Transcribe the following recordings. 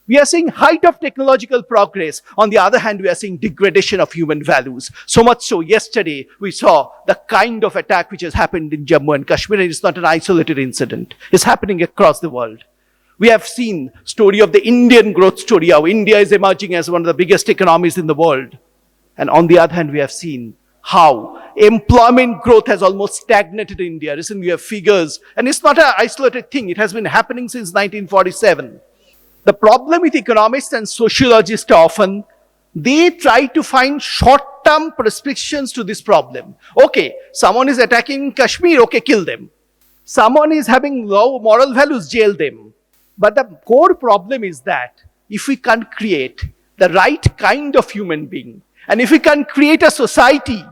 We are seeing height of technological progress. On the other hand, we are seeing degradation of human values. So much so, yesterday we saw the kind of attack which has happened in Jammu and Kashmir, and it's not an isolated incident. It's happening across the world. We have seen story of the Indian growth story, how India is emerging as one of the biggest economies in the world. And on the other hand, we have seen how employment growth has almost stagnated in India. Recently, we have figures, and it's not an isolated thing. It has been happening since 1947. The problem with economists and sociologists often, they try to find short-term prescriptions to this problem. Okay, someone is attacking Kashmir, okay, kill them. Someone is having low moral values, jail them. But the core problem is that if we can't create the right kind of human being, and if we can create a society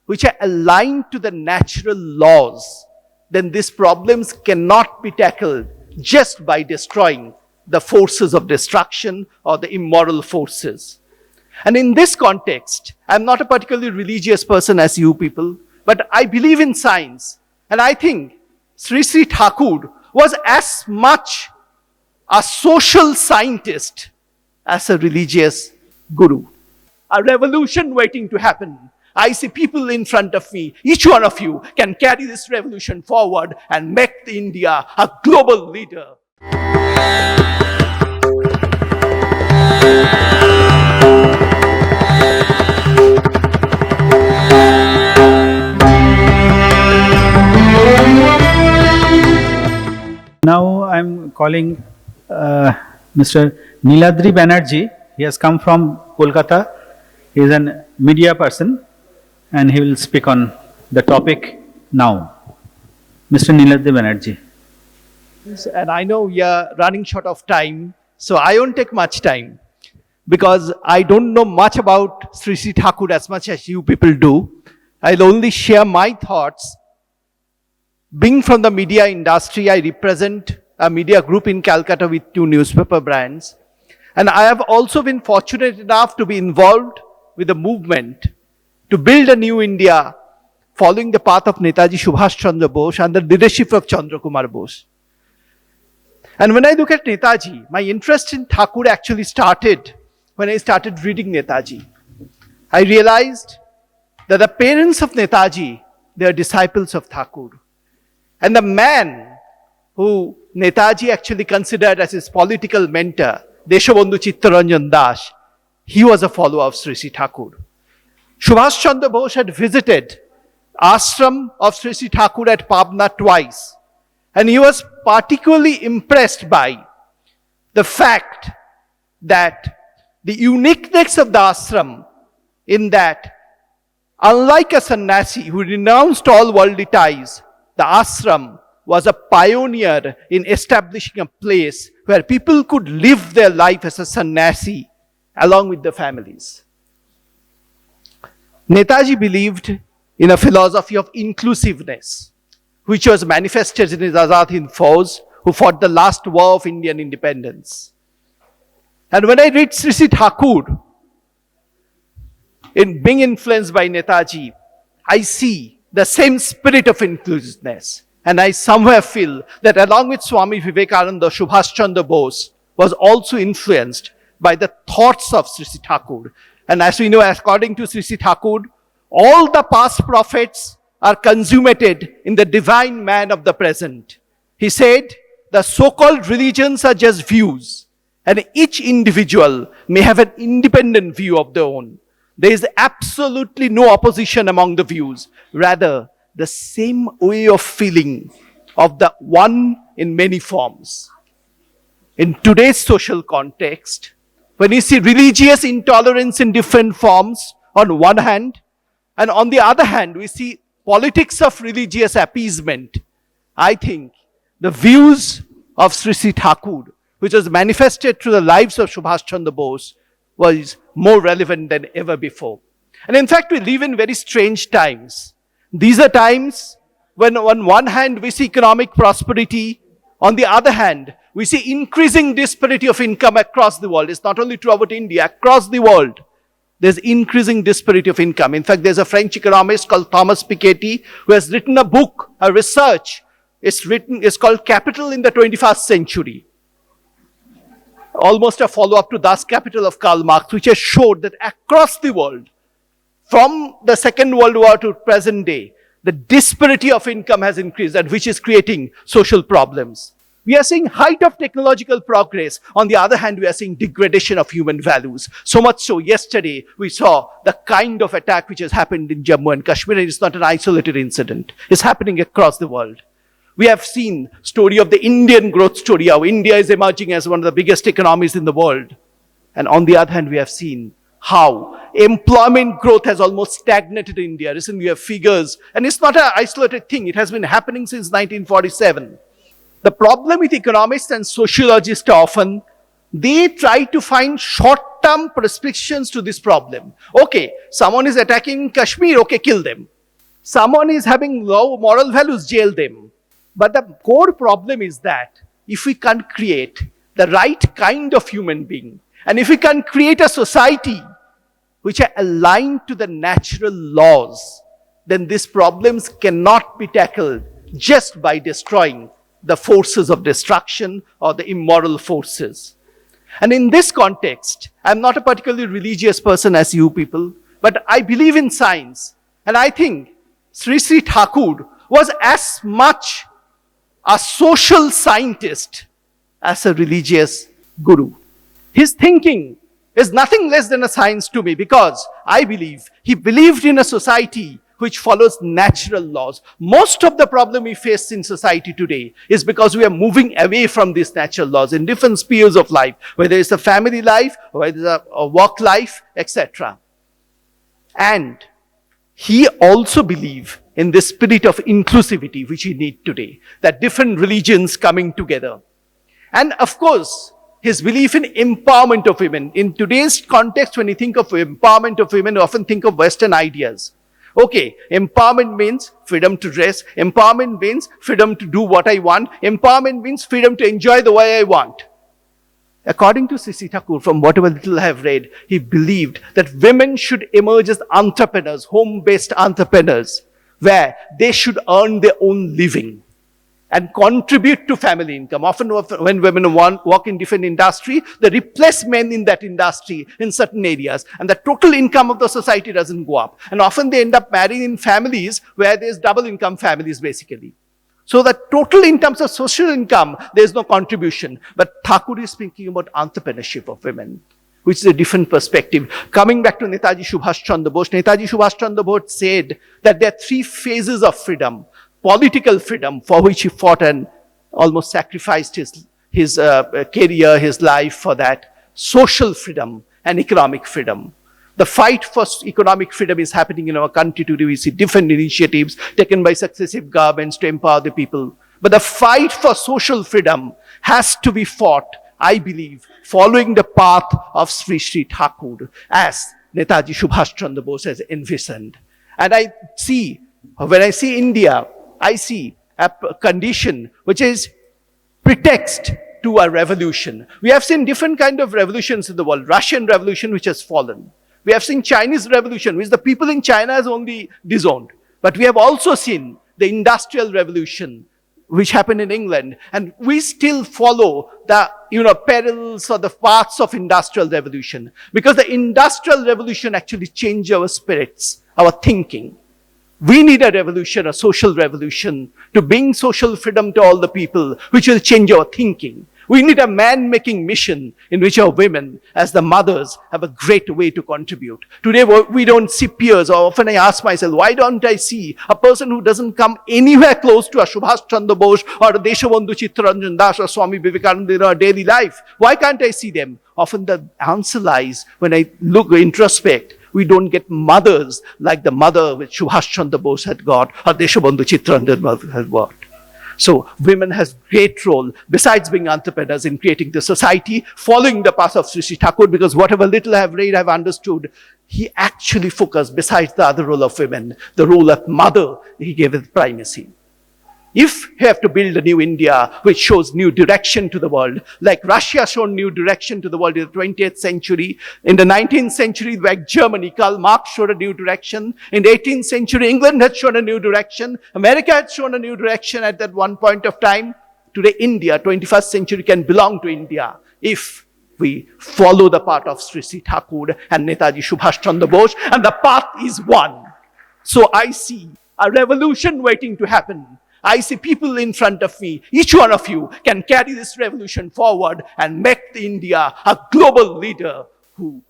which are aligned to the natural laws, then these problems cannot be tackled just by destroying the forces of destruction or the immoral forces. And in this context, I'm not a particularly religious person as you people, but I believe in science. And I think Sri Sri Thakur was as much a social scientist as a religious guru. A revolution waiting to happen. I see people in front of me. Each one of you can carry this revolution forward and make India a global leader. Now I'm calling Mr. Niladri Banerjee. He has come from Kolkata. He is a media person and he will speak on the topic now. Mr. Niladri Banerjee. And I know we are running short of time, so I won't take much time because I don't know much about Sri Sri Thakur as much as you people do. I'll only share my thoughts. Being from the media industry, I represent a media group in Calcutta with 2 newspaper brands. And I have also been fortunate enough to be involved with the movement to build a new India following the path of Netaji Subhash Chandra Bose and the leadership of Chandra Kumar Bose. And when I look at Netaji, my interest in Thakur actually started when I started reading Netaji. I realized that the parents of Netaji, they are disciples of Thakur. And the man who Netaji actually considered as his political mentor, Deshabandhu Chittaranjan Das, he was a follower of Sri Sri Thakur. Subhash Chandra Bose had visited ashram of Sri Sri Thakur at Pabna twice. And he was particularly impressed by the fact that the uniqueness of the ashram in that, unlike a sannyasi who renounced all worldly ties, the ashram was a pioneer in establishing a place where people could live their life as a sannyasi along with their families. Netaji believed in a philosophy of inclusiveness, which was manifested in his Azad Hind Fauj, who fought the last war of Indian independence. And when I read Sri Sri Thakur, in being influenced by Netaji, I see the same spirit of inclusiveness. And I somewhere feel that along with Swami Vivekananda, Subhash Chandra Bose was also influenced by the thoughts of Sri Sri Thakur. And as we know, according to Sri Sri Thakur, all the past prophets are consummated in the divine man of the present. He said, the so-called religions are just views, and each individual may have an independent view of their own. There is absolutely no opposition among the views. Rather, the same way of feeling of the one in many forms. In today's social context, when you see religious intolerance in different forms on one hand, and on the other hand, we see politics of religious appeasement, I think the views of Sri Sri Thakur, which was manifested through the lives of Subhash Chandra Bose, was more relevant than ever before. And in fact, we live in very strange times. These are times when on one hand we see economic prosperity, on the other hand, we see increasing disparity of income across the world. It's not only true about India, across the world. There's increasing disparity of income. In fact, there's a French economist called Thomas Piketty who has written a book, a research. It's called Capital in the 21st Century. almost a follow-up to Das Kapital of Karl Marx, which has showed that across the world, from the Second World War to present day, the disparity of income has increased, and which is creating social problems. We are seeing height of technological progress. On the other hand, we are seeing degradation of human values. So much so, yesterday we saw the kind of attack which has happened in Jammu and Kashmir. It's not an isolated incident. It's happening across the world. We have seen story of the Indian growth story, how India is emerging as one of the biggest economies in the world. And on the other hand, we have seen how employment growth has almost stagnated in India. Recently, we have figures, and it's not an isolated thing. It has been happening since 1947. The problem with economists and sociologists often, they try to find short-term prescriptions to this problem. Okay, someone is attacking Kashmir, okay, kill them. Someone is having low moral values, jail them. But the core problem is that if we can't create the right kind of human being, and if we can create a society which are aligned to the natural laws, then these problems cannot be tackled just by destroying the forces of destruction or the immoral forces. And in this context, I'm not a particularly religious person as you people, but I believe in science. And I think Sri Sri Thakur was as much a social scientist as a religious guru. His thinking is nothing less than a science to me, because I believe he believed in a society which follows natural laws. Most of the problem we face in society today is because we are moving away from these natural laws in different spheres of life, whether it's a family life, or whether it's a work life, etc. And he also believed in the spirit of inclusivity which we need today, that different religions coming together. And of course, his belief in empowerment of women. In today's context, when you think of empowerment of women, you often think of Western ideas. Okay, empowerment means freedom to dress. Empowerment means freedom to do what I want. Empowerment means freedom to enjoy the way I want. According to Sri Thakur, from whatever little I have read, he believed that women should emerge as entrepreneurs, home-based entrepreneurs, where they should earn their own living and contribute to family income. Often when women work in different industry, they replace men in that industry in certain areas, and the total income of the society doesn't go up. And often they end up marrying in families where there's double income families basically. So the total in terms of social income, there's no contribution. But Thakur is speaking about entrepreneurship of women, which is a different perspective. Coming back to Netaji Subhash Chandra Bose, Netaji Subhash Chandra Bose said that there are three phases of freedom. Political freedom, for which he fought and almost sacrificed his career, his life for that. Social freedom and economic freedom. The fight for economic freedom is happening in our country today. We see different initiatives taken by successive governments to empower the people. But the fight for social freedom has to be fought, I believe, following the path of Sri Sri Thakur, as Netaji Subhash Chandra Bose has envisioned. And I see, when I see India, I see a condition which is pretext to a revolution. We have seen different kind of revolutions in the world. Russian Revolution, which has fallen. We have seen Chinese Revolution, which the people in China has only disowned. But we have also seen the Industrial Revolution, which happened in England. And we still follow the perils or the paths of Industrial Revolution. Because the Industrial Revolution actually changed our spirits, our thinking. We need a revolution, a social revolution, to bring social freedom to all the people, which will change our thinking. We need a man-making mission in which our women, as the mothers, have a great way to contribute. Today, we don't see peers, or often I ask myself, why don't I see a person who doesn't come anywhere close to a Subhash Chandra Bose or a Deshabandhu Chittaranjan Das or Swami Vivekananda in our daily life? Why can't I see them? Often the answer lies when I look, introspect. We don't get mothers like the mother which Subhash Chandra Bose had got, or Deshabandhu Chittaranjan had got. So women has great role, besides being entrepreneurs, in creating the society, following the path of Sri Sri Thakur, because whatever little I have read, I have understood, he actually focused, besides the other role of women, the role of mother, he gave it primacy. If you have to build a new India which shows new direction to the world, like Russia showed new direction to the world in the 20th century, in the 19th century, like Germany, Karl Marx showed a new direction. In the 18th century, England had shown a new direction. America had shown a new direction at that one point of time. Today, India, 21st century, can belong to India if we follow the path of Sri Sri Thakur and Netaji Subhash Chandra Bose, and the path is one. So I see a revolution waiting to happen. I see people in front of me. Each one of you can carry this revolution forward and make India a global leader who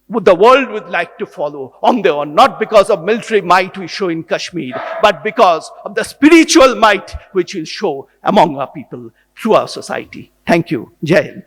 the world would like to follow on their own, not because of military might we show in Kashmir, but because of the spiritual might which we'll show among our people through our society. Thank you. Jai Hind.